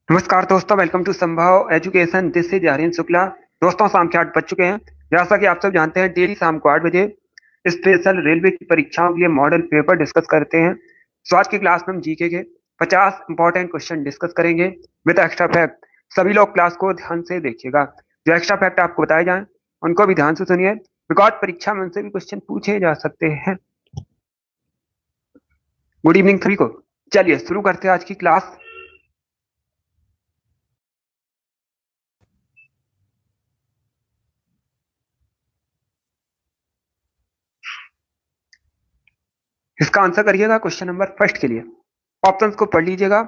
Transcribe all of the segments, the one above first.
नमस्कार दोस्तों, welcome to Sambhav Education. This is Aryan Shukla. दोस्तों, शाम के 8 बज चुके हैं। जैसा कि आप सब जानते हैं, डेली शाम को 8 बजे स्पेशल रेलवे की परीक्षाओं के लिए मॉडल पेपर डिस्कस करते हैं। सो आज की क्लास में हम जीके के 50 इंपॉर्टेंट क्वेश्चन डिस्कस करेंगे विद एक्स्ट्रा फैक्ट। सभी लोग क्लास को ध्यान से देखिएगा। जो एक्स्ट्रा फैक्ट आपको बताए जाएं उनको भी ध्यान से सुनिए, बिकॉज परीक्षा में उनसे भी क्वेश्चन पूछे जा सकते हैं। गुड इवनिंग सभी को। चलिए शुरू करते हैं आज की क्लास। इसका आंसर करिएगा क्वेश्चन नंबर फर्स्ट के लिए। ऑप्शंस को पढ़ लीजिएगा,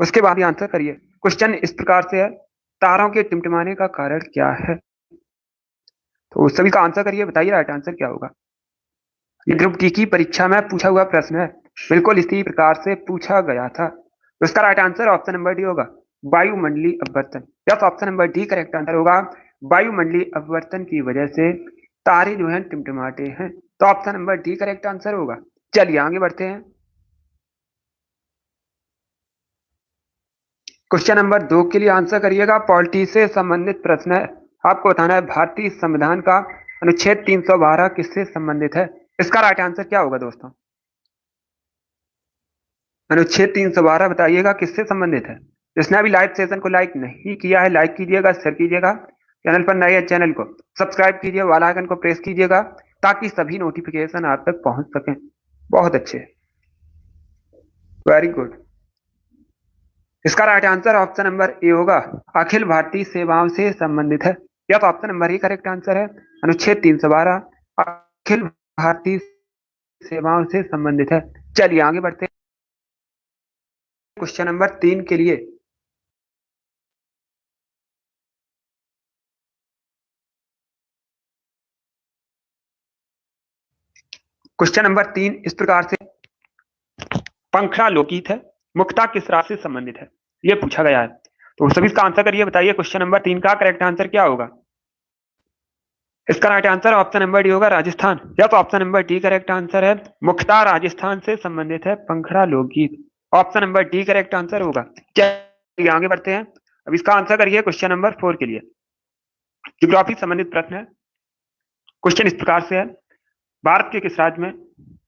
उसके बाद ही आंसर करिए। क्वेश्चन इस प्रकार से है, तारों के टिमटिमाने का कारण क्या है? तो सभी का आंसर करिए, बताइए राइट आंसर क्या होगा। ये ग्रुप डी की परीक्षा में पूछा हुआ प्रश्न है, बिल्कुल इसी प्रकार से पूछा गया था। तो इसका right answer option number D होगा, वायुमंडलीय अपवर्तन। Yes, option number D correct answer होगा। वायुमंडलीय अपवर्तन की वजह से तारे जो है टिमटिमाते हैं। तो option number D correct answer होगा। चलिए आगे बढ़ते हैं। क्वेश्चन नंबर 2 के लिए आंसर करिएगा। पॉलिटी से संबंधित प्रश्न है। आपको बताना है भारतीय संविधान का अनुच्छेद 312 किससे संबंधित है? इसका राइट आंसर क्या होगा दोस्तों? अनुच्छेद 312 बताइएगा किससे संबंधित है। जिसने अभी लाइव सेशन को लाइक नहीं किया है, लाइक कीजिएगा, शेयर कीजिएगा। चैनल पर नए हैं, चैनल को सब्सक्राइब कीजिए, वाला आइकन को प्रेस कीजिएगा ताकि सभी नोटिफिकेशन आप तक पहुंच सकें। बहुत अच्छे, वेरी गुड। इसका right answer option number A होगा, अखिल भारतीय सेवाओं से संबंधित है। यह तो option number A correct answer है। अनुच्छेद 312 अखिल भारतीय सेवाओं से संबंधित है। चलिए आगे बढ़ते हैं क्वेश्चन नंबर 3 के लिए। क्वेश्चन नंबर 3 इस प्रकार से, पंखड़ा लोकगीत है, मुक्ता किस राशि से संबंधित है? यह पूछा गया है। तो सभी इसका आंसर करिए, बताइए क्वेश्चन नंबर 3 का करेक्ट आंसर क्या होगा। इसका right answer option number D होगा, राजस्थान। या तो option number D correct answer है। मुख्तार राजस्थान से संबंधित है पंखड़ा लोकगीत। Option number D correct answer होगा। चलिए आगे बढ़ते हैं। अब इसका आंसर करिए क्वेश्चन नंबर 4 के लिए। ज्योग्राफी संबंधित प्रश्न है। क्वेश्चन इस प्रकार से है, भारत के किस राज्य में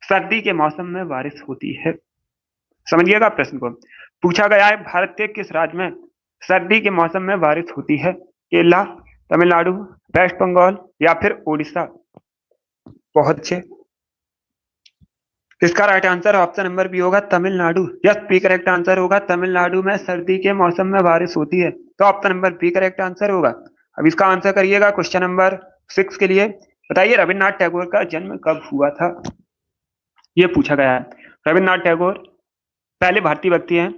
सर्दी के मौसम में बारिश होती है? समझिएगा प्रश्न को। पूछा गया है भारत के किस राज्य में सर्दी के मौसम में बारिश होती है? केरला, तमिलनाडु, वेस्ट बंगाल या फिर उड़ीसा। बहुत अच्छे। इसका right answer option number B होगा, Tamil Nadu. Yes, B correct answer होगा। तमिलनाडु में सर्दी के मौसम में बारिश होती है। तो option number B correct answer होगा। अब इसका आंसर करिएगा क्वेश्चन नंबर 6 के लिए। बताइए रविन्द्रनाथ टैगोर का जन्म कब हुआ था? यह पूछा गया है। रविन्द्रनाथ टैगोर पहले भारतीय व्यक्ति हैं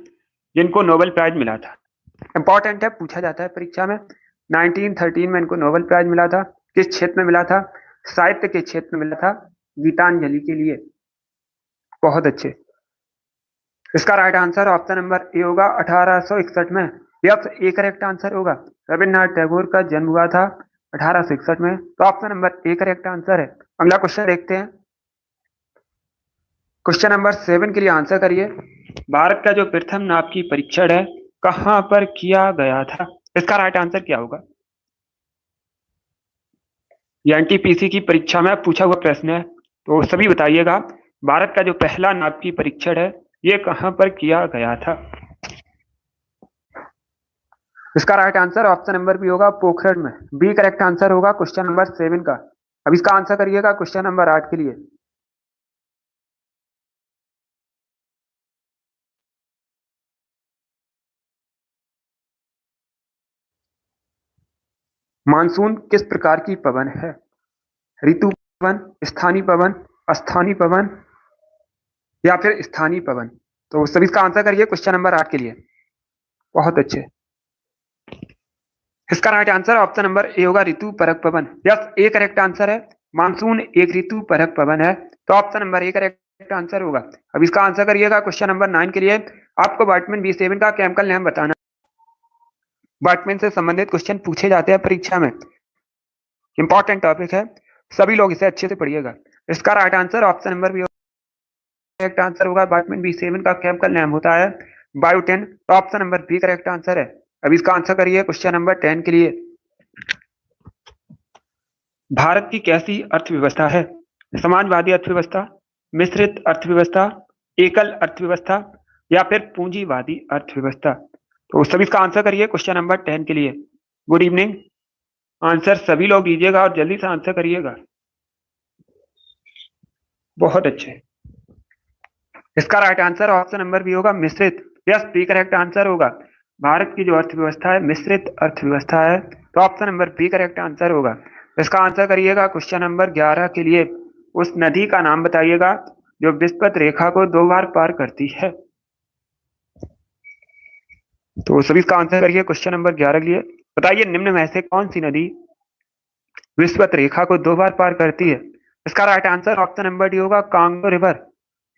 जिनको नोबेल प्राइज मिला था। इंपॉर्टेंट है, पूछा जाता है परीक्षा में। 1913 में इनको नोबेल प्राइज मिला था। किस क्षेत्र में मिला था? साहित्य के क्षेत्र में मिला था, गीतांजलि के लिए। बहुत अच्छे। इसका right answer option number A होगा, 1861 में। यस, ए करेक्ट आंसर होगा। रविन्द्रनाथ टैगोर का जन्म हुआ था 1861 में। तो option number A correct answer है। अगला क्वेश्चन देखते हैं। क्वेश्चन नंबर 7 के लिए आंसर करिए। भारत का जो प्रथम नाप की परीक्षण है कहां पर किया गया था? इसका राइट आंसर क्या होगा? ये एनटीपीसी की परीक्षा में पूछा हुआ प्रश्न है, तो सभी बताइएगा। भारत का जो पहला नाप की परीक्षण है ये कहां पर किया गया था? इसका right answer option number B होगा, पोखरण में। बी करेक्ट आंसर होगा क्वेश्चन नंबर 7 का। अब इसका आंसर करिएगा क्वेश्चन नंबर 8 के लिए। मानसून किस प्रकार की पवन है? ऋतु पवन, स्थानीय पवन, अस्थानीय पवन या फिर स्थानीय पवन। तो सभी इसका आंसर करिए क्वेश्चन नंबर 8 के लिए। बहुत अच्छे। इसका right answer option number A होगा, ऋतु परक पवन। यस, ए करेक्ट आंसर है। मानसून एक ऋतु परक पवन है। तो option number A correct answer होगा। अब इसका आंसर करिएगा क्वेश्चन नंबर 9 के लिए। आपको वाइटमिन बी7 का केमिकल नेम बताना। वाइटमिन से संबंधित क्वेश्चन पूछे जाते हैं परीक्षा में। इंपॉर्टेंट टॉपिक है, सभी लोग इसे अच्छे से पढ़िएगा। इसका right answer option number B correct answer होगा। वाइटमिन बी7 का केमिकल नेम होता है बायो 10, तो option number B correct answer है। अब इसका आंसर करिए क्वेश्चन नंबर 10 के लिए। भारत की कैसी अर्थव्यवस्था है? समाजवादी अर्थव्यवस्था, मिश्रित अर्थव्यवस्था, एकल अर्थव्यवस्था या फिर पूंजीवादी अर्थव्यवस्था? तो सभी इसका आंसर करिए क्वेश्चन नंबर 10 के लिए। Good evening. आंसर सभी लोग दीजिएगा और जल्दी से आंसर करिएगा। बहुत अच्छे। इसका right answer option number B होगा, मिश्रित। यस, बी करेक्ट आंसर होगा। भारत की जो अर्थव्यवस्था है मिश्रित अर्थव्यवस्था है, तो option number B correct answer होगा। इसका आंसर करिएगा क्वेश्चन नंबर 11 के लिए। उस नदी का नाम बताइएगा जो विषुवत रेखा को 2 बार पार करती है। तो सभी इसका आंसर करिए क्वेश्चन नंबर 11 के लिए। बताइए निम्न में से कौन सी नदी विषुवत रेखा को 2 बार पार करती है? इसका right answer option number D होगा, Congo river.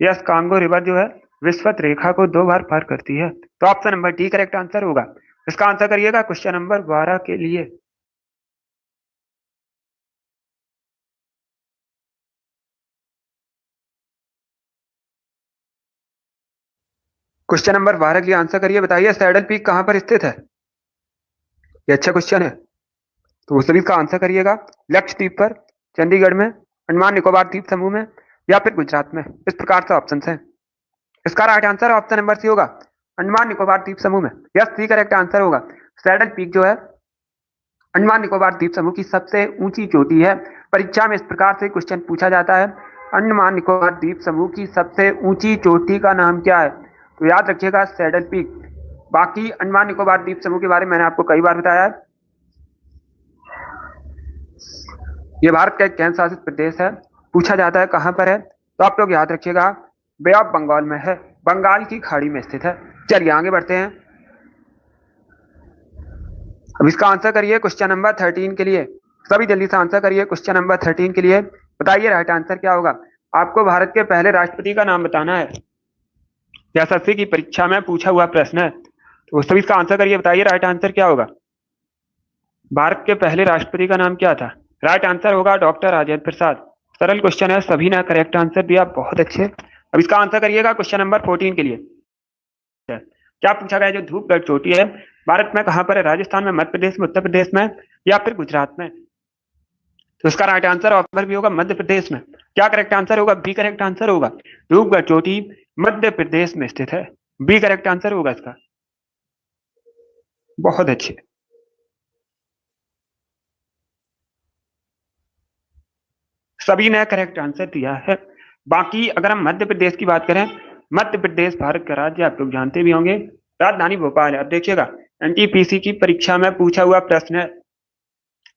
Yes, Congo river जो है विषुवत रेखा को 2 बार पार करती है, तो option number D correct answer होगा। इसका आंसर करिएगा क्वेश्चन नंबर 12 के लिए। क्वेश्चन नंबर 12 के लिए आंसर करिए। बताइए सैडल पीक कहां पर स्थित है? ये अच्छा क्वेश्चन है, तो सभी का आंसर करिएगा। लक्षद्वीप पर, चंडीगढ़ में, अंडमान निकोबार द्वीप समूह में या फिर गुजरात में? इस प्रकार से ऑप्शन है। इसका right answer option number C होगा, अंडमान निकोबार द्वीप समूह में। यस, सी करेक्ट आंसर होगा। सैडल पीक जो है अंडमान निकोबार द्वीप समूह की सबसे ऊंची चोटी है। परीक्षा में इस प्रकार से क्वेश्चन पूछा जाता है, अंडमान निकोबार द्वीप समूह की सबसे ऊंची चोटी का नाम क्या है? तो याद रखिएगा सैडल पीक। बाकी अंडमान निकोबार द्वीप समूह के बारे में मैंने आपको कई बार बताया है। यह भारत का एक केंद्र शासित प्रदेश है। पूछा जाता है कहां पर है, तो आप लोग याद रखिएगा बे ऑफ बंगाल में है, बंगाल की खाड़ी में स्थित है। चलिए आगे बढ़ते हैं। अब इसका आंसर करिए क्वेश्चन नंबर 13 के लिए। सभी जल्दी से आंसर करिए क्वेश्चन नंबर 13 के लिए। बताइए राइट आंसर क्या होगा। आपको भारत के पहले राष्ट्रपति का नाम बताना है। एसएससी की परीक्षा में पूछा हुआ प्रश्न है, तो सभी इसका आंसर करिए। बताइए राइट आंसर क्या होगा। भारत के पहले राष्ट्रपति का नाम क्या था? राइट आंसर होगा डॉक्टर राजेंद्र प्रसाद। सरल क्वेश्चन है, सभी ने करेक्ट आंसर दिया, बहुत अच्छे। अब इसका आंसर करिएगा क्वेश्चन नंबर 14 के लिए। क्या पूछा गया, जो धूपगढ़ चोटी है भारत में कहां पर है? राजस्थान में, मध्य प्रदेश में, उत्तर प्रदेश में या फिर गुजरात में? तो इसका राइट आंसर ऑप्शन भी होगा मध्य प्रदेश में। क्या करेक्ट आंसर होगा? बी करेक्ट आंसर होगा। धूपगढ़ चोटी मध्य प्रदेश में स्थित है, बी करेक्ट आंसर होगा इसका। बहुत अच्छे। सभी ने करेक्ट आंसर दिया है। बाकी अगर हम मध्य प्रदेश की बात करें, मध्य प्रदेश भारत का राज्य आप लोग जानते भी होंगे, राजधानी भोपाल है। अब देखिएगा एनटीपीसी की परीक्षा में पूछा हुआ प्रश्न है,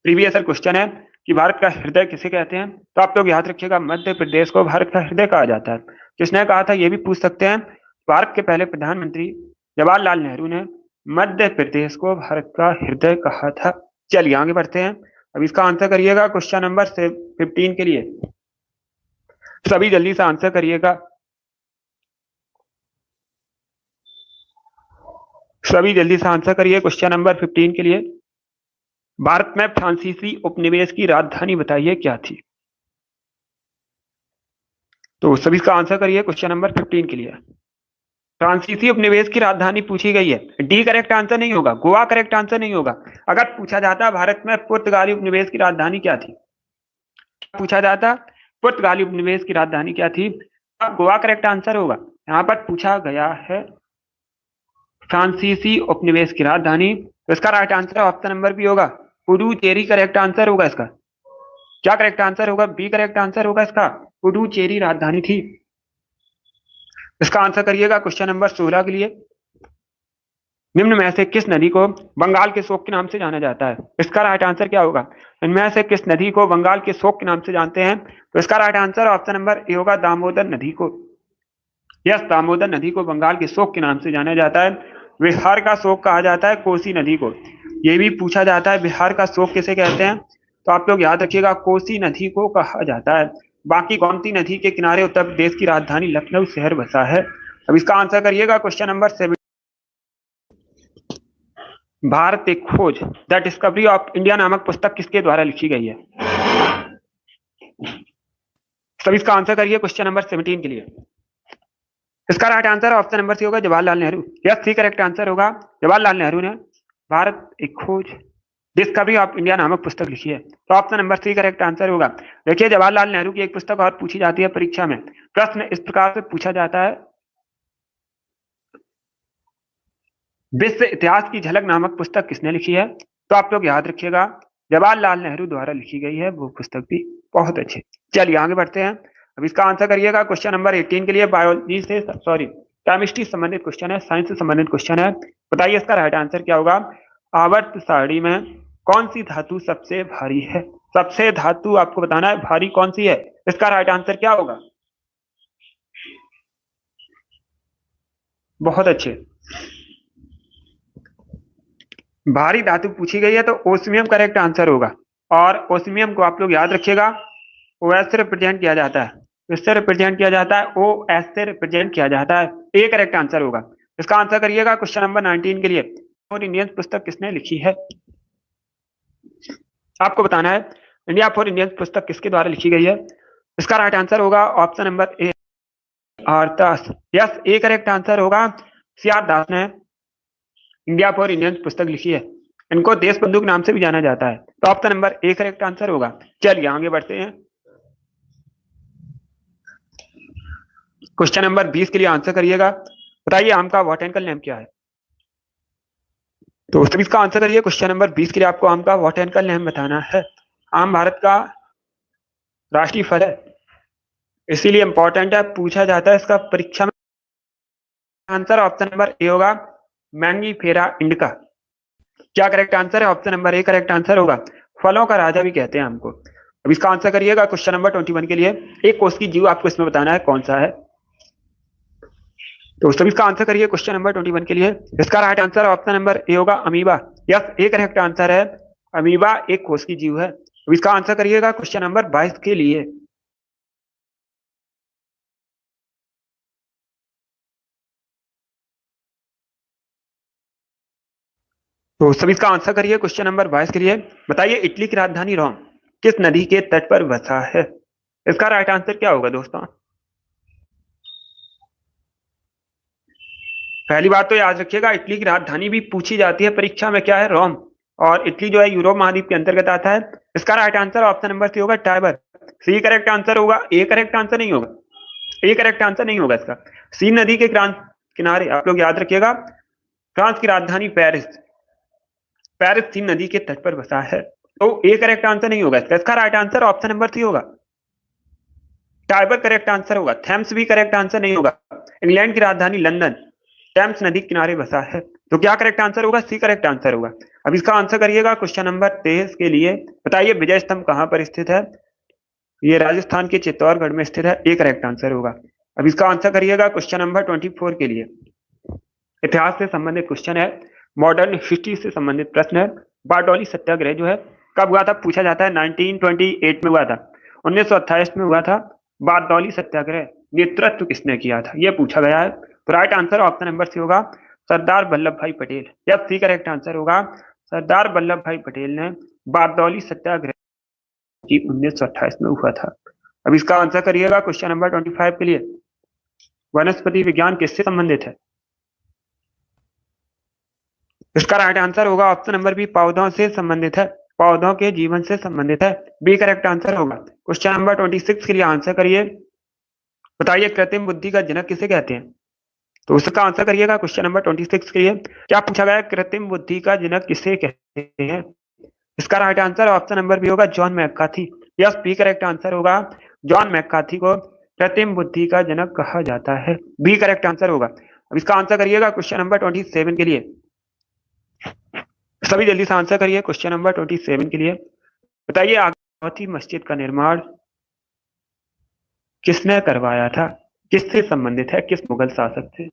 प्रीवियस क्वेश्चन है कि भारत का हृदय किसे कहते हैं? तो आप लोग याद रखिएगा मध्य प्रदेश को भारत का हृदय कहा जाता है। किसने कहा था, ये भी पूछ सकते हैं। भारत के पहले प्रधानमंत्री जवाहरलाल नेहरू ने मध्य प्रदेश को भारत का हृदय कहा था। चलिए आगे बढ़ते हैं। अब इसका आंसर करिएगा क्वेश्चन नंबर 15 के लिए। सभी जल्दी से आंसर करिएगा। सभी जल्दी से आंसर करिए क्वेश्चन नंबर 15 के लिए। भारत में फ्रांसीसी उपनिवेश की राजधानी बताइए क्या थी? तो सभी इसका आंसर करिए क्वेश्चन नंबर 15 के लिए। फ्रांसीसी उपनिवेश की राजधानी पूछी गई है, डी करेक्ट आंसर नहीं होगा, गोवा करेक्ट आंसर नहीं होगा। अगर पूछा जाता भारत में पुर्तगाली उपनिवेश की राजधानी क्या थी, पूछा जाता पुर्तगाली उपनिवेश की राजधानी क्या थी, अब गोवा करेक्ट आंसर होगा। यहाँ पर पूछा गया है फ्रांसीसी उपनिवेश की राजधानी, तो इसका right answer option number B होगा, पुडुचेरी करेक्ट आंसर होगा इसका। क्या करेक्ट आंसर होगा? बी करेक्ट आंसर होगा इसका, पुडुचेरी राजधानी थी। इसका आंसर करिएगा क्वेश्चन नंबर 16 के लिए। निम्न में से किस नदी को बंगाल के शोक के नाम से जाना जाता है? इसका राइट आंसर क्या होगा? इनमें से किस नदी को बंगाल के शोक के नाम से जानते हैं? तो इसका right answer option number A होगा, दामोदर नदी को। यस, दामोदर नदी को बंगाल के शोक के नाम से जाना जाता है। बिहार का शोक कहा जाता है कोसी नदी को। यह भी पूछा जाता है बिहार का शोक किसे कहते हैं, तो आप लोग याद रखिएगा कोसी नदी को कहा जाता है। बाकी गोमती नदी के किनारे उत्तर प्रदेश की राजधानी लखनऊ शहर बसा है। अब इसका आंसर करिएगा क्वेश्चन नंबर 7। भारत एक खोज, द डिस्कवरी ऑफ इंडिया नामक पुस्तक किसके द्वारा लिखी गई है? सभी इसका आंसर करिए क्वेश्चन नंबर 17 के लिए। इसका right answer option number C होगा Jawaharlal Nehru. Yes, C correct answer होगा। जवाहरलाल नेहरू ने भारत एक खोज डिस्कवरी ऑफ इंडिया नामक पुस्तक लिखी है, तो option number C correct answer होगा। देखिए, जवाहरलाल नेहरू की एक पुस्तक और पूछी जाती है परीक्षा में। प्रश्न इस प्रकार से पूछा जाता है, विश्व इतिहास की झलक नामक पुस्तक किसने लिखी है? तो आप लोग याद रखिएगा, जवाहरलाल नेहरू द्वारा लिखी गई है वो पुस्तक भी बहुत अच्छी। चलिए आगे बढ़ते हैं। अब इसका आंसर करिएगा। क्वेश्चन नंबर 18 के लिए बायोलॉजी से केमिस्ट्री संबंधित क्वेश्चन है, साइंस से संबंधित क्वेश्चन है। बताइए इसका राइट आंसर क्या होगा। आवर्त सारणी में कौन सी धातु सबसे भारी है? सबसे धातु आपको बताना है भारी कौन सी है। इसका राइट आंसर क्या होगा? बहुत अच्छे, भारी धातु पूछी गई है तो ओस्मियम करेक्ट आंसर होगा। और ओस्मियम को आप लोग याद रखिएगा, ओएस से रिप्रेजेंट किया जाता है, इससे रिप्रेजेंट किया जाता है, ओएस से रिप्रेजेंट किया जाता है। ए करेक्ट आंसर होगा। इसका आंसर करिएगा क्वेश्चन नंबर 19 के लिए। और इंडियन पुस्तक किसने लिखी है? आपको बताना है इंडिया फॉर इंडियन पुस्तक किसके द्वारा लिखी गई है। इसका राइट आंसर होगा option number A, आरदास। Yes, A correct answer होगा। सीआर दास ने इंडिया फॉर इंडियन पुस्तक लिखी है। इनको देश बंधु के नाम से भी जाना जाता है, तो option number A correct answer होगा। चलिए आगे बढ़ते हैं। क्वेश्चन नंबर 20 के लिए आंसर करिएगा। बताइए आम का बॉटैनिकल नेम क्या है? तो सभी इसका आंसर करिए। क्वेश्चन नंबर 20 के लिए आपको आम का बॉटैनिकल नेम बताना है। आम भारत का राष्ट्रीय फल है, इसीलिए इंपॉर्टेंट है, पूछा जाता है इसका परीक्षा में। आंसर ऑप्शन नंबर ए होगा, मैंगीफेरा इंडिका। क्या करेक्ट आंसर है? Option number A correct answer होगा। फलों का राजा भी कहते हैं हमको। अब इसका आंसर करिएगा क्वेश्चन नंबर 21 के लिए। एक कोष की जीव आपको इसमें बताना है कौन सा है। तो सभी इसका आंसर करिए क्वेश्चन नंबर 21 के लिए। इसका right answer option number A होगा, amoeba. Yes, A correct answer है। अमीबा एक कोष की जीव है। अब इसका आंसर करिएगा क्वेश्चन नंबर 22 के लिए। तो सभी इसका आंसर करिए क्वेश्चन नंबर 22 के लिए। बताइए इटली की राजधानी रोम किस नदी के तट पर बसा है? इसका राइट आंसर क्या होगा दोस्तों? पहली बात तो याद रखिएगा, इटली की राजधानी भी पूछी जाती है परीक्षा में, क्या है? रोम। और इटली जो है यूरोप महाद्वीप के अंतर्गत आता है। इसका right answer option number C होगा, टाइबर। सी करेक्ट आंसर होगा। ए करेक्ट आंसर नहीं होगा, ए करेक्ट आंसर नहीं होगा इसका। सी नदी के किनारे आप लोग याद रखिएगा, फ्रांस की राजधानी पेरिस, पेरिस सी नदी के तट पर बसा है। तो ए करेक्ट आंसर नहीं होगा इसका। इसका right answer option number C होगा, टाइबर करेक्ट आंसर होगा। थेम्स भी करेक्ट आंसर नहीं होगा। इंग्लैंड की राजधानी लंदन थेम्स नदी के किनारे बसा है। तो क्या करेक्ट आंसर होगा? सी करेक्ट आंसर होगा। अब इसका आंसर करिएगा क्वेश्चन नंबर 23 के लिए। बताइए विजय स्तंभ कहां पर स्थित है? ये राजस्थान के चित्तौड़गढ़ में स्थित है। ए करेक्ट आंसर होगा। अब इसका आंसर करिएगा क्वेश्चन नंबर 24 के लिए। इतिहास से संबंधित क्वेश्चन है, मॉडर्न हिस्ट्री से संबंधित प्रश्न है। बारडोली सत्याग्रह जो है कब हुआ था? पूछा जाता है 1928 में हुआ था, 1928 में हुआ था। बारडोली सत्याग्रह नेतृत्व किसने किया था, यह पूछा गया है। तो right answer option number C होगा, सरदार वल्लभ भाई पटेल। यह सी करेक्ट आंसर होगा। सरदार वल्लभ भाई पटेल ने बारडोली सत्याग्रह 1928 में हुआ था। अब इसका आंसर करिएगा क्वेश्चन नंबर 25 के लिए। वनस्पति विज्ञान किससे संबंधित है? इसका राइट आंसर होगा ऑप्शन नंबर बी, पौधों से संबंधित है, पौधों के जीवन से संबंधित है। बी करेक्ट आंसर होगा। क्वेश्चन नंबर 26 के लिए आंसर करिए। बताइए कृत्रिम बुद्धि का जनक किसे कहते हैं? तो उसका आंसर करिएगा क्वेश्चन नंबर 26 के लिए। क्या पूछा गया? कृत्रिम बुद्धि का जनक किसे कहते हैं? इसका right answer option number B होगा, John McCarthy. Yes, B correct answer होगा। जॉन मैकार्थी को कृत्रिम बुद्धि का जनक कहा जाता है। बी करेक्ट आंसर होगा। अब इसका आंसर करिएगा क्वेश्चन नंबर 27 के लिए। सभी जल्दी से आंसर करिए क्वेश्चन नंबर 27 के लिए। बताइए आगरा मस्जिद का निर्माण किसने करवाया था? किससे संबंधित है? किस मुगल शासक थे?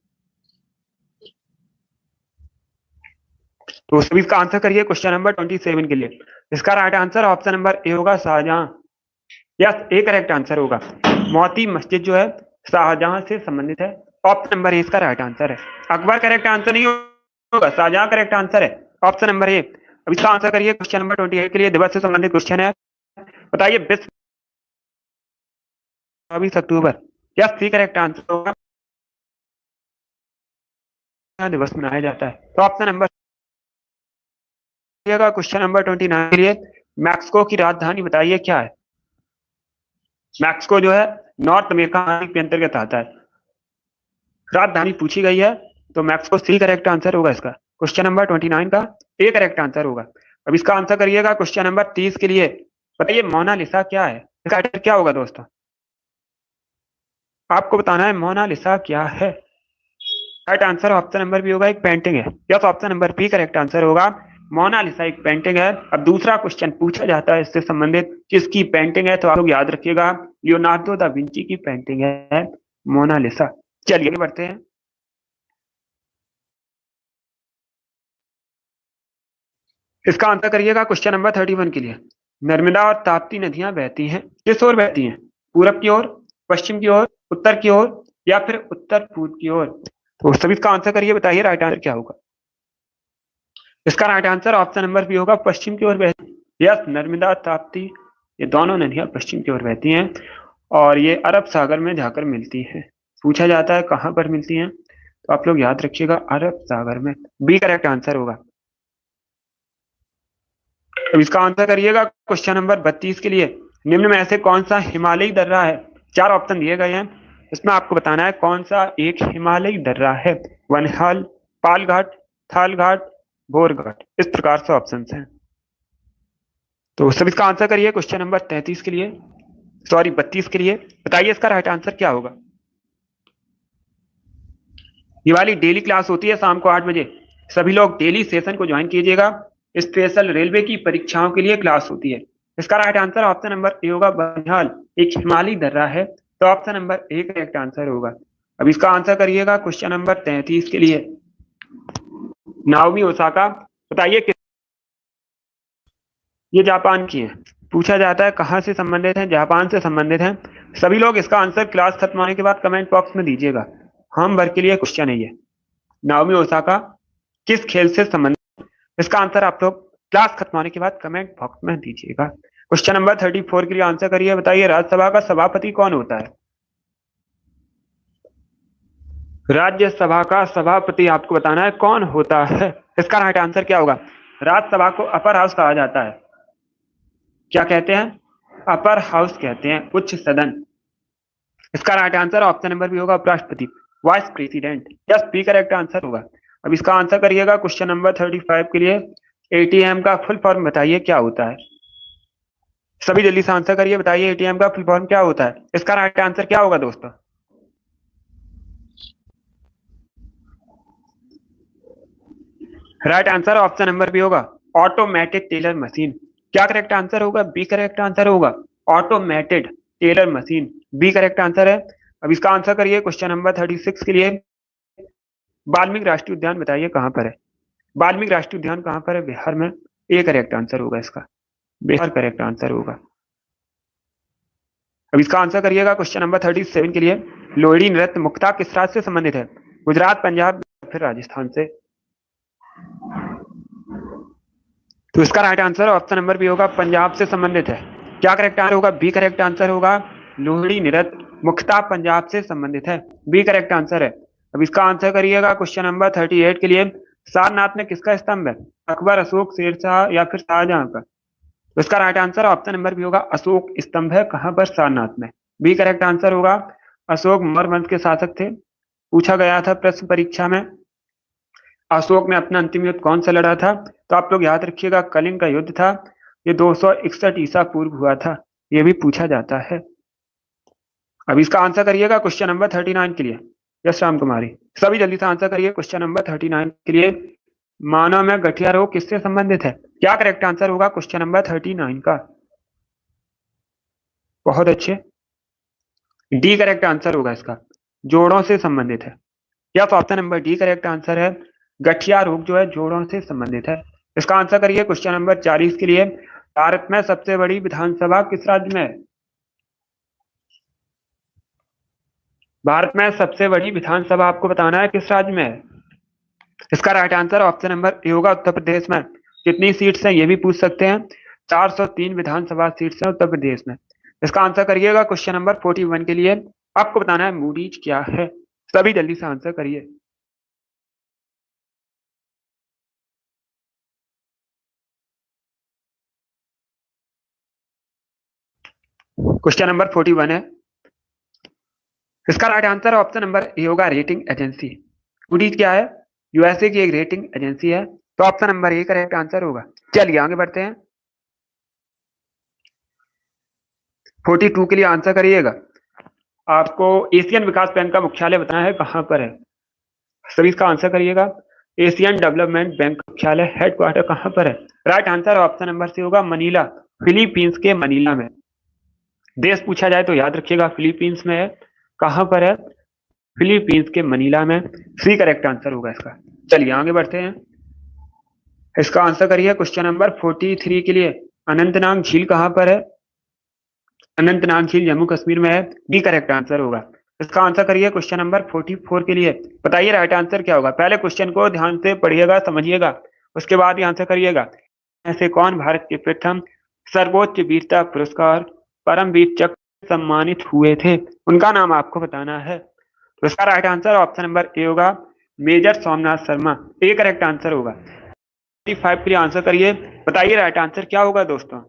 तो सभी इसका आंसर करिए क्वेश्चन नंबर 27 के लिए। इसका right answer option number A होगा, Shahjahan. Yes, A correct answer होगा। मोती मस्जिद जो है शाहजहां से संबंधित है। ऑप्शन नंबर ए इसका राइट आंसर है। अकबर करेक्ट आंसर नहीं होगा, शाहजहां करेक्ट आंसर है। Option number A. अब इसका आंसर करिए क्वेश्चन नंबर 28 के लिए। दिवस से संबंधित क्वेश्चन है। बताइए विश्व 24 अक्टूबर। यस, सी करेक्ट आंसर होगा। दिवस मनाया जाता है? तो ऑप्शन नंबर क्वेश्चन नंबर 29 के लिए, मैक्सिको की राजधानी बताइए क्या है? मैक्सिको जो है नॉर्थ अमेरिका के अंतर्गत आता है। राजधानी पूछी गई है तो मैक्सिको सी करेक्ट आंसर होगा इसका। क्वेश्चन नंबर 29 का ए करेक्ट आंसर होगा। अब इसका आंसर करिएगा क्वेश्चन नंबर 30 के लिए। बताइए मोनालिसा क्या है? इसका आंसर क्या होगा दोस्तों? आपको बताना है मोनालिसा क्या है। Right answer option number B होगा, एक पेंटिंग है। Yes, option number B correct answer होगा। मोनालिसा एक पेंटिंग है। अब दूसरा क्वेश्चन पूछा जाता है इससे संबंधित, किसकी पेंटिंग है? तो आप लोग याद रखिएगा लियोनार्डो दा विंची की पेंटिंग है मोनालिसा। चलिए बढ़ते हैं। इसका आंसर करिएगा क्वेश्चन नंबर 31 के लिए। नर्मदा और ताप्ती नदियां बहती हैं, किस ओर बहती हैं? पूरब की ओर, पश्चिम की ओर, उत्तर की ओर, या फिर उत्तर पूर्व की ओर? तो सभी इसका आंसर करिए, बताइए राइट आंसर क्या होगा। इसका right answer option number B होगा, पश्चिम की ओर बहती। यस, नर्मदा ताप्ती ये दोनों नदियां पश्चिम की ओर बहती हैं और ये अरब सागर में जाकर मिलती हैं। पूछा जाता है कहां पर मिलती हैं, तो आप लोग याद रखिएगा अरब सागर में। बी करेक्ट आंसर होगा। अब इसका आंसर करिएगा क्वेश्चन नंबर 32 के लिए। निम्न में ऐसे कौन सा हिमालयी दर्रा है? चार ऑप्शन दिए गए हैं, इसमें आपको बताना है कौन सा एक हिमालयी दर्रा है। वनहाल, पालघाट, थालघाट, बोरघाट, इस प्रकार से ऑप्शन हैं। तो सब इसका आंसर करिए क्वेश्चन नंबर 33 के लिए, सॉरी 32 के लिए। बताइए इसका राइट आंसर क्या होगा। ये वाली डेली क्लास होती है शाम को 8 बजे। सभी लोग डेली सेशन को ज्वाइन कीजिएगा। स्पेशल रेलवे की परीक्षाओं के लिए क्लास होती है। इसका right answer option number A होगा, बनिहाल एक हिमालयी दर्रा है। तो option number A correct answer होगा। अब इसका आंसर करिएगा क्वेश्चन नंबर 33 के लिए। नाओमी ओसाका, बताइए ये जापान की है। पूछा जाता है कहां से संबंधित है, जापान से संबंधित है। सभी लोग इसका आंसर क्लास खत्म होने के बाद कमेंट बॉक्स में दीजिएगा। हम वर्ग के लिए क्वेश्चन है ये। नाओमी ओसाका किस खेल से संबंधित? इसका आंसर आप लोग क्लास खत्म होने के बाद कमेंट बॉक्स में दीजिएगा। क्वेश्चन नंबर 34 के लिए आंसर करिए। बताइए राज्यसभा का सभापति कौन होता है? राज्यसभा का सभापति आपको बताना है कौन होता है। इसका राइट आंसर क्या होगा? राज्यसभा को अपर हाउस कहा जाता है। क्या कहते हैं? अपर हाउस कहते हैं, उच्च सदन। इसका राइट आंसर ऑप्शन नंबर भी होगा, उपराष्ट्रपति, vice president. Yes, B correct answer होगा। अब इसका आंसर करिएगा क्वेश्चन नंबर 35 के लिए। एटीएम का फुल फॉर्म बताइए क्या होता है? सभी जल्दी से आंसर करिए, बताइए एटीएम का फुल फॉर्म क्या होता है। इसका राइट आंसर क्या होगा दोस्तों? Right answer option number B होगा, ऑटोमेटेड टेलर मशीन। क्या करेक्ट आंसर होगा? बी करेक्ट आंसर होगा, automated teller machine. B correct answer है। अब इसका आंसर करिए क्वेश्चन नंबर 36 के लिए। वाल्मीकि राष्ट्रीय उद्यान बताइए कहां पर है? वाल्मीकि राष्ट्रीय उद्यान कहां पर है? बिहार में। ए करेक्ट आंसर होगा इसका, बिहार करेक्ट आंसर होगा। अब इसका आंसर करिएगा क्वेश्चन नंबर 37 के लिए। लोहड़ी नृत्य मुख्यतः किस राज्य से संबंधित है? गुजरात, पंजाब, फिर राजस्थान से? तो इसका right answer option number B होगा, पंजाब से संबंधित है। क्या करेक्ट आंसर होगा? बी करेक्ट आंसर होगा, लोहड़ी नृत्य मुख्यतः पंजाब से संबंधित है। बी करेक्ट आंसर है। अब इसका आंसर करिएगा क्वेश्चन नंबर 38 के लिए। सारनाथ में किसका स्तंभ है? अकबर, अशोक, शेरशाह, या फिर शाहजहां का? तो इसका right answer option number B होगा, अशोक स्तंभ है। कहां पर? सारनाथ में। बी करेक्ट आंसर होगा। अशोक मौर्य वंश के शासक थे। पूछा गया था प्रश्न परीक्षा में, अशोक ने अपना अंतिम युद्ध कौन सा लड़ा था? तो आप लोग याद रखिएगा कलिंग का युद्ध था। ये 261 ईसा पूर्व हुआ था। ये भी पूछा जाता है। अब इसका आंसर करिएगा क्वेश्चन नंबर 39 के लिए। यस राम कुमारी, सभी जल्दी से आंसर करिए क्वेश्चन नंबर 39 के लिए। मानव में गठिया रोग किससे संबंधित है? क्या करेक्ट आंसर होगा क्वेश्चन नंबर 39 का? बहुत अच्छे, डी करेक्ट आंसर होगा इसका, जोड़ों से संबंधित है। Yes, option number D correct answer है। गठिया रोग जो है जोड़ों से संबंधित है। इसका आंसर करिए क्वेश्चन नंबर 40 के लिए। भारत में सबसे बड़ी विधानसभा किस राज्य में है? भारत में सबसे बड़ी विधानसभा आपको बताना है किस राज्य में है। इसका right answer option number A होगा, उत्तर प्रदेश में। कितनी सीट्स हैं ये भी पूछ सकते हैं। 403 विधानसभा सीट्स हैं उत्तर प्रदेश में। इसका आंसर करिएगा क्वेश्चन नंबर 41 के लिए। आपको बताना है मूडीज क्या है। सभी जल्दी से आंसर करिए। क्वेश्चन नंबर 41 है, इसका right answer option number A होगा रेटिंग एजेंसी। मूडीज क्या है? यूएसए की एक रेटिंग एजेंसी है, तो option number A correct answer होगा। चलिए आगे बढ़ते हैं। 42 के लिए आंसर करिएगा। आपको एशियन विकास बैंक का मुख्यालय बताना है, कहां पर है? सभी इसका आंसर करिएगा। एशियन डेवलपमेंट बैंक का मुख्यालय हेडक्वार्टर कहां पर है? Right answer option number C होगा मनीला, फिलीपींस के मनीला में। देश पूछा जाए तो याद रखिएगा फिलीपींस में है। कहां पर है? फिलीपींस के मनीला में। सी करेक्ट आंसर होगा इसका। चलिए आगे बढ़ते हैं। इसका आंसर करिए क्वेश्चन नंबर 43 के लिए। अनंतनाग झील कहां पर है? अनंतनाग झील जम्मू कश्मीर में है। डी करेक्ट आंसर होगा। इसका आंसर करिए क्वेश्चन नंबर 44 के लिए। बताइए राइट आंसर क्या होगा? पहले क्वेश्चन को ध्यान से पढ़िएगा, समझिएगा, उसके बाद ही आंसर करिएगा। ऐसे कौन भारत के प्रथम सर्वोच्च वीरता पुरस्कार परमवीर चक्र से सम्मानित हुए थे? उनका नाम आपको बताना है। तो इसका right answer option number A होगा major Somnath Sharma. A correct answer होगा। 45 के लिए आंसर करिए। बताइए राइट आंसर क्या होगा दोस्तों?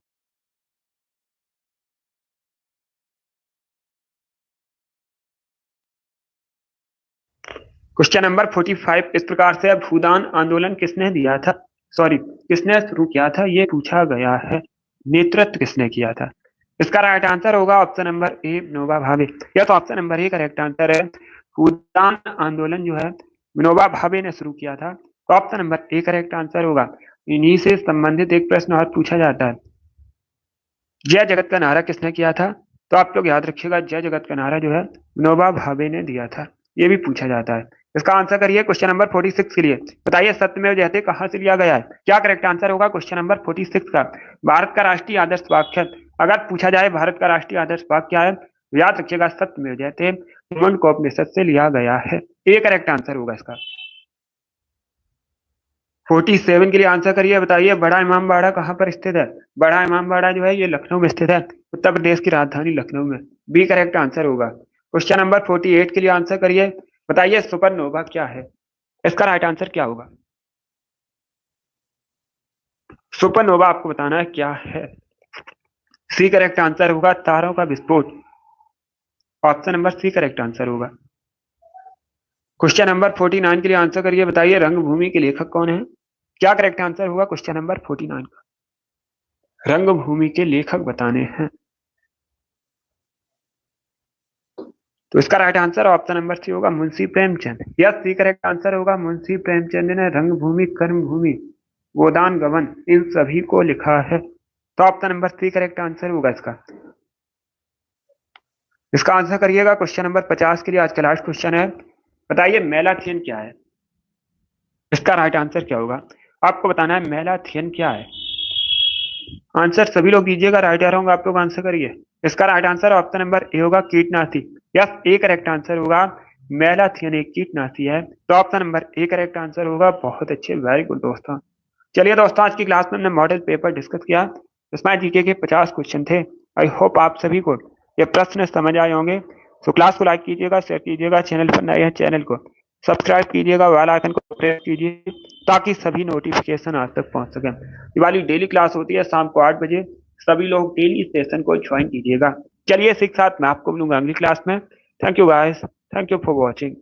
क्वेश्चन नंबर 45 इस प्रकार से, भूदान आंदोलन किसने दिया था? सॉरी, किसने शुरू किया था ये पूछा गया है। नेतृत्व किसने किया था? इसका राइट आंसर होगा option number A Vinoba Bhave. यह तो option number A correct answer है। भूदान आंदोलन जो है विनोबा भावे ने शुरू किया था, तो option number A correct answer होगा। इन्हीं से संबंधित एक प्रश्न और पूछा जाता है, जय जगत का नारा किसने किया था? तो आप लोग याद रखिएगा, जय जगत का नारा जो है विनोबा भावे ने दिया था। ये भी पूछा जाता है। इसका आंसर करिए क्वेश्चन नंबर 46 के लिए। बताइए सत्यमेव जयते कहां से लिया गया है? क्या करेक्ट आंसर होगा क्वेश्चन नंबर 46 का? भारत का राष्ट्रीय आदर्श वाक्य, अगर पूछा जाए भारत का राष्ट्रीय आदर्श वाक्य क्या है, तो याद रखिएगा सत्यमेव जयते मुंडकोपनिषद से लिया गया है। ए करेक्ट आंसर होगा इसका। 47 के लिए आंसर करिए। बताइए बड़ा इमामबाड़ा कहां पर स्थित है? बड़ा इमामबाड़ा जो है ये लखनऊ में स्थित है, उत्तर प्रदेश की राजधानी लखनऊ में। बी करेक्ट आंसर होगा। क्वेश्चन नंबर 48 के लिए आंसर करिए। बताइए सुपरनोवा क्या है? इसका राइट आंसर क्या होगा? सुपरनोवा आपको बताना है क्या है। सी करेक्ट आंसर होगा तारों का विस्फोट। Option number C correct answer होगा। क्वेश्चन नंबर 49 के लिए आंसर करिए। बताइए रंगभूमि के लेखक कौन है? क्या करेक्ट आंसर होगा क्वेश्चन नंबर 49 का? रंगभूमि के लेखक बताने हैं, तो इसका right answer option number C होगा Munshi Premchand. Yes, C correct answer होगा। मुंशी प्रेमचंद ने रंगभूमि, कर्मभूमि, गोदान गबन इन सभी को लिखा है, तो option number C correct answer होगा इसका। इसका आंसर करिएगा क्वेश्चन नंबर 50 के लिए। आज का लास्ट क्वेश्चन है। बताइए मेलाथियन क्या है? इसका राइट आंसर क्या होगा? आपको बताना है मेलाथियन क्या है। आंसर सभी लोग दीजिएगा, राइट आ रहा हूँ, आप लोग आंसर करिए। इसका right answer option number A होगा कीटनाशी। यस, ए करेक्ट आंसर होगा। मेलाथियन एक कीटनाशी है, तो option number A correct answer होगा। बहुत अच्छे, वेरी गुड दोस्तों। चलिए दोस्तों, आज की क्लास में हमने मॉडल पेपर डिस्कस किया। इसमें जीके के 50 क्वेश्चन थे। आई होप आप सभी को ये प्रश्न समझ आए होंगे। तो क्लास को लाइक कीजिएगा, शेयर कीजिएगा, चैनल पर नए हैं चैनल को सब्सक्राइब कीजिएगा, बेल आइकन को प्रेस कीजिए ताकि सभी नोटिफिकेशन आप तक पहुंच सके। ये वाली डेली क्लास होती है शाम को 8 बजे। सभी लोग डेली सेशन को ज्वाइन कीजिएगा। चलिए इसी के साथ मैं आपको मिलूंगा अगली क्लास में। Thank you guys, thank you for watching.